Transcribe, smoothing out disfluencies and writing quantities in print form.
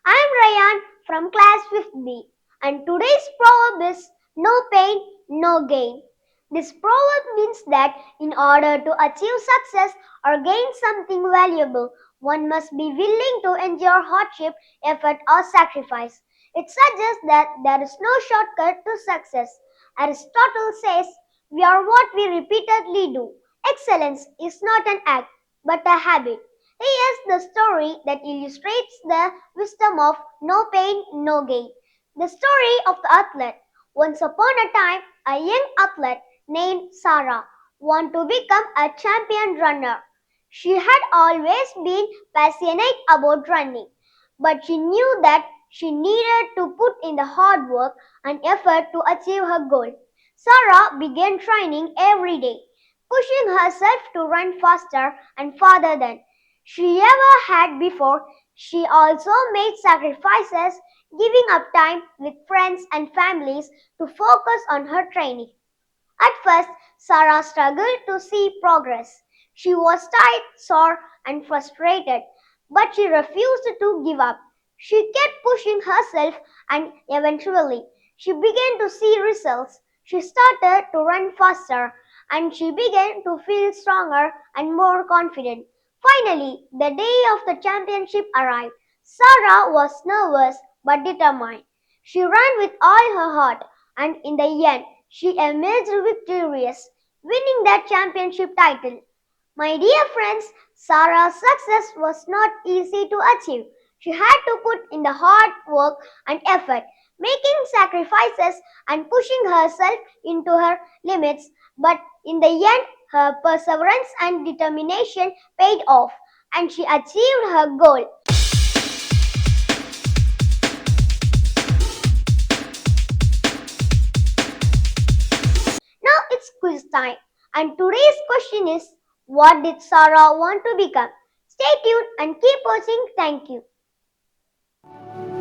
I'm Ryan from class 5th B, and today's proverb is no pain, no gain. This proverb means that in order to achieve success or gain something valuable, one must be willing to endure hardship, effort, or sacrifice. It suggests that there is no shortcut to success. Aristotle says, we are what we repeatedly do. Excellence is not an act, but a habit. Here's the story that illustrates the wisdom of no pain, no gain. The story of the athlete. Once upon a time, a young athlete named Sarah wanted to become a champion runner. She had always been passionate about running, but she knew that she needed to put in the hard work and effort to achieve her goal. Sarah began training every day, pushing herself to run faster and farther than she ever had before. She also made sacrifices, giving up time with friends and families to focus on her training. At first, Sarah struggled to see progress. She was tired, sore, and frustrated, but she refused to give up. She kept pushing herself, and eventually, she began to see results. She started to run faster, and she began to feel stronger and more confident. Finally, the day of the championship arrived. Sarah was nervous but determined. She ran with all her heart, and in the end, she emerged victorious, winning that championship title. My dear friends, Sarah's success was not easy to achieve. She had to put in the hard work and effort, making sacrifices and pushing herself into her limits. But in the end, her perseverance and determination paid off, and she achieved her goal. Now it's quiz time, and today's question is, what did Sarah want to become? Stay tuned and keep watching. Thank you.